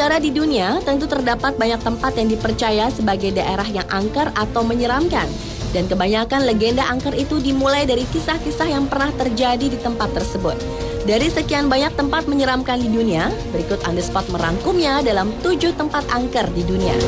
negara di dunia, tentu terdapat banyak tempat yang dipercaya sebagai daerah yang angker atau menyeramkan. Dan kebanyakan legenda angker itu dimulai dari kisah-kisah yang pernah terjadi di tempat tersebut. Dari sekian banyak tempat menyeramkan di dunia, berikut On The Spot merangkumnya dalam 7 tempat angker di dunia.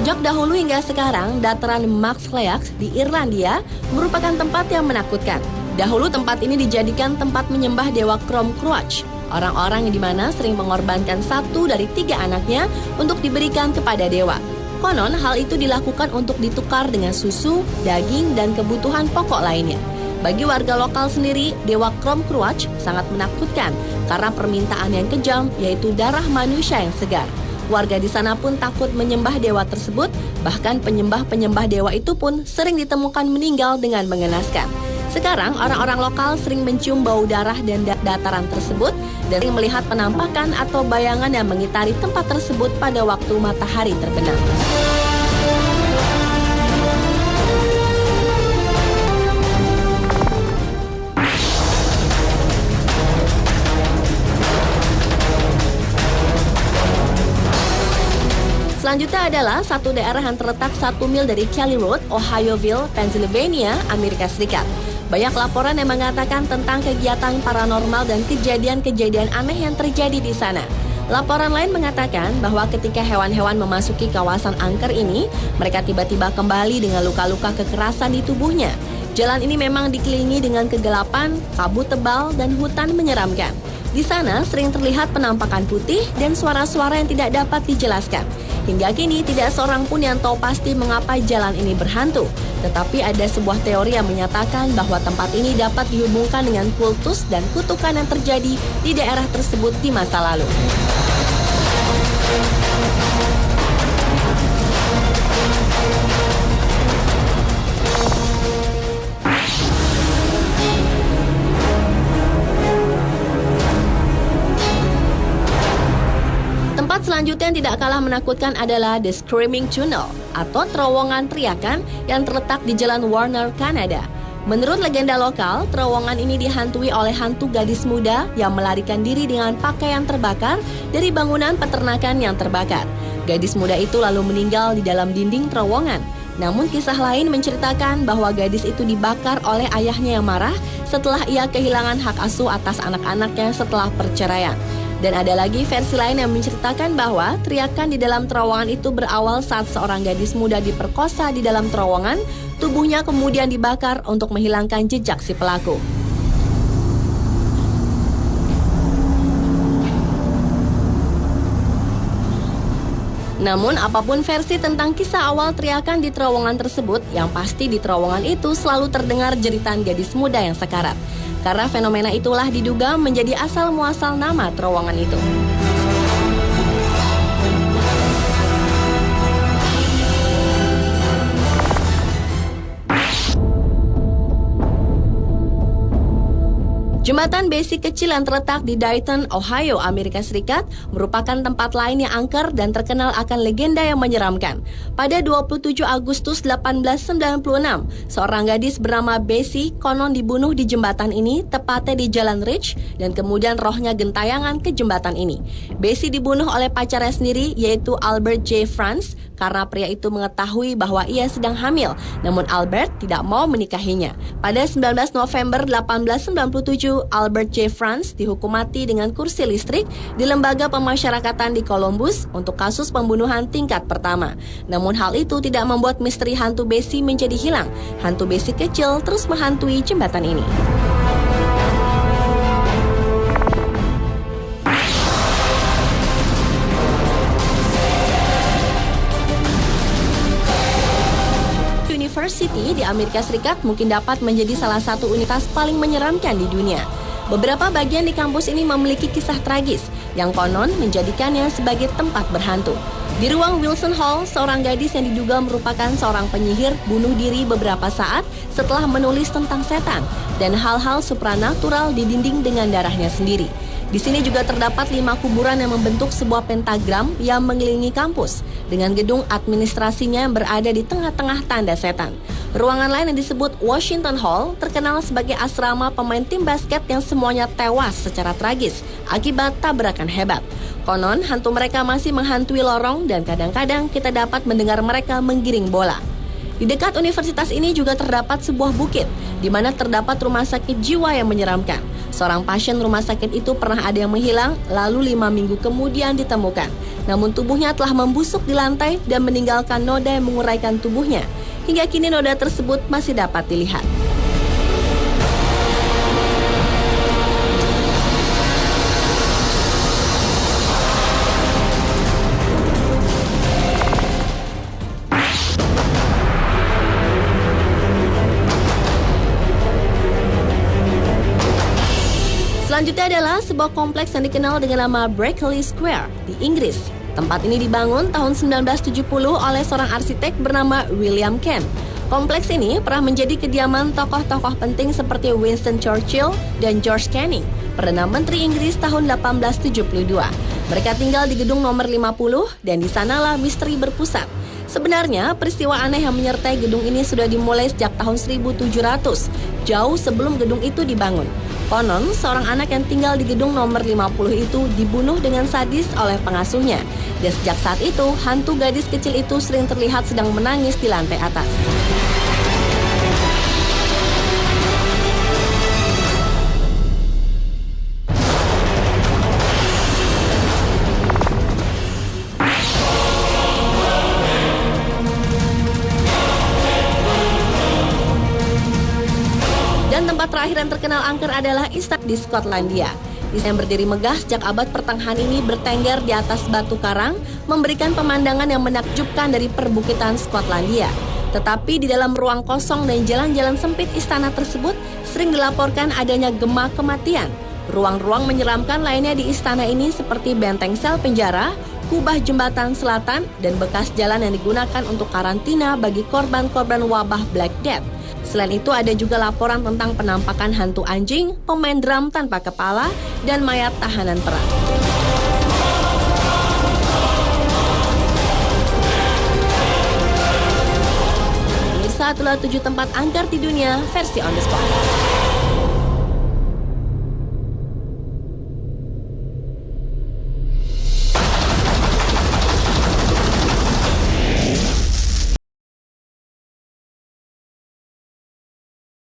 Sejak dahulu hingga sekarang, dataran Maxfleax di Irlandia merupakan tempat yang menakutkan. Dahulu tempat ini dijadikan tempat menyembah dewa Crom-Cruach, orang-orang yang dimana sering mengorbankan 1 dari 3 anaknya untuk diberikan kepada dewa. Konon hal itu dilakukan untuk ditukar dengan susu, daging, dan kebutuhan pokok lainnya. Bagi warga lokal sendiri, dewa Crom-Cruach sangat menakutkan karena permintaan yang kejam, yaitu darah manusia yang segar. Warga di sana pun takut menyembah dewa tersebut, bahkan penyembah-penyembah dewa itu pun sering ditemukan meninggal dengan mengenaskan. Sekarang, orang-orang lokal sering mencium bau darah dan dataran tersebut dan sering melihat penampakan atau bayangan yang mengitari tempat tersebut pada waktu matahari terbenam. Selanjutnya adalah satu daerah yang terletak 1 mil dari Kelly Road, Ohioville, Pennsylvania, Amerika Serikat. Banyak laporan yang mengatakan tentang kegiatan paranormal dan kejadian-kejadian aneh yang terjadi di sana. Laporan lain mengatakan bahwa ketika hewan-hewan memasuki kawasan angker ini, mereka tiba-tiba kembali dengan luka-luka kekerasan di tubuhnya. Jalan ini memang dikelilingi dengan kegelapan, kabut tebal, dan hutan menyeramkan. Di sana sering terlihat penampakan putih dan suara-suara yang tidak dapat dijelaskan. Hingga kini tidak seorang pun yang tahu pasti mengapa jalan ini berhantu. Tetapi ada sebuah teori yang menyatakan bahwa tempat ini dapat dihubungkan dengan kultus dan kutukan yang terjadi di daerah tersebut di masa lalu. Selanjutnya yang tidak kalah menakutkan adalah The Screaming Tunnel atau terowongan teriakan yang terletak di Jalan Warner, Kanada. Menurut legenda lokal, terowongan ini dihantui oleh hantu gadis muda yang melarikan diri dengan pakaian terbakar dari bangunan peternakan yang terbakar. Gadis muda itu lalu meninggal di dalam dinding terowongan. Namun kisah lain menceritakan bahwa gadis itu dibakar oleh ayahnya yang marah setelah ia kehilangan hak asuh atas anak-anaknya setelah perceraian. Dan ada lagi versi lain yang menceritakan bahwa teriakan di dalam terowongan itu berawal saat seorang gadis muda diperkosa di dalam terowongan, tubuhnya kemudian dibakar untuk menghilangkan jejak si pelaku. Namun apapun versi tentang kisah awal teriakan di terowongan tersebut, yang pasti di terowongan itu selalu terdengar jeritan gadis muda yang sekarat. Karena fenomena itulah diduga menjadi asal-muasal nama terowongan itu. Jembatan besi kecil yang terletak di Dayton, Ohio, Amerika Serikat merupakan tempat lain yang angker dan terkenal akan legenda yang menyeramkan. Pada 27 Agustus 1896, seorang gadis bernama Bessie konon dibunuh di jembatan ini, tepatnya di Jalan Ridge, dan kemudian rohnya gentayangan ke jembatan ini. Bessie dibunuh oleh pacarnya sendiri, yaitu Albert J. Franz, karena pria itu mengetahui bahwa ia sedang hamil, namun Albert tidak mau menikahinya. Pada 19 November 1897, Albert J. Franz dihukum mati dengan kursi listrik di lembaga pemasyarakatan di Columbus untuk kasus pembunuhan tingkat pertama. Namun hal itu tidak membuat misteri hantu Bessie menjadi hilang. Hantu Bessie kecil terus menghantui jembatan ini. University di Amerika Serikat mungkin dapat menjadi salah satu universitas paling menyeramkan di dunia. Beberapa bagian di kampus ini memiliki kisah tragis yang konon menjadikannya sebagai tempat berhantu. Di ruang Wilson Hall, seorang gadis yang diduga merupakan seorang penyihir bunuh diri beberapa saat setelah menulis tentang setan dan hal-hal supranatural di dinding dengan darahnya sendiri. Di sini juga terdapat 5 kuburan yang membentuk sebuah pentagram yang mengelilingi kampus, dengan gedung administrasinya yang berada di tengah-tengah tanda setan. Ruangan lain yang disebut Washington Hall terkenal sebagai asrama pemain tim basket yang semuanya tewas secara tragis akibat tabrakan hebat. Konon, hantu mereka masih menghantui lorong dan kadang-kadang kita dapat mendengar mereka menggiring bola. Di dekat universitas ini juga terdapat sebuah bukit, di mana terdapat rumah sakit jiwa yang menyeramkan. Seorang pasien rumah sakit itu pernah ada yang menghilang, lalu 5 minggu kemudian ditemukan. Namun tubuhnya telah membusuk di lantai dan meninggalkan noda yang menguraikan tubuhnya. Hingga kini noda tersebut masih dapat dilihat. Selanjutnya adalah sebuah kompleks yang dikenal dengan nama Berkeley Square di Inggris. Tempat ini dibangun tahun 1970 oleh seorang arsitek bernama William Kent. Kompleks ini pernah menjadi kediaman tokoh-tokoh penting seperti Winston Churchill dan George Canning, Perdana Menteri Inggris tahun 1872. Mereka tinggal di gedung nomor 50 dan di sanalah misteri berpusat. Sebenarnya, peristiwa aneh yang menyertai gedung ini sudah dimulai sejak tahun 1700, jauh sebelum gedung itu dibangun. Konon, seorang anak yang tinggal di gedung nomor 50 itu dibunuh dengan sadis oleh pengasuhnya. Dan sejak saat itu, hantu gadis kecil itu sering terlihat sedang menangis di lantai atas. Dan tempat terakhir yang terkenal angker adalah Istana di Skotlandia. Istana yang berdiri megah sejak abad pertengahan ini bertengger di atas batu karang, memberikan pemandangan yang menakjubkan dari perbukitan Skotlandia. Tetapi di dalam ruang kosong dan jalan-jalan sempit istana tersebut sering dilaporkan adanya gema kematian. Ruang-ruang menyeramkan lainnya di istana ini seperti benteng sel penjara, kubah jembatan selatan, dan bekas jalan yang digunakan untuk karantina bagi korban-korban wabah Black Death. Selain itu ada juga laporan tentang penampakan hantu anjing, pemain drum tanpa kepala, dan mayat tahanan perang. Pemirsa, itulah 7 tempat angker di dunia versi On The Spot.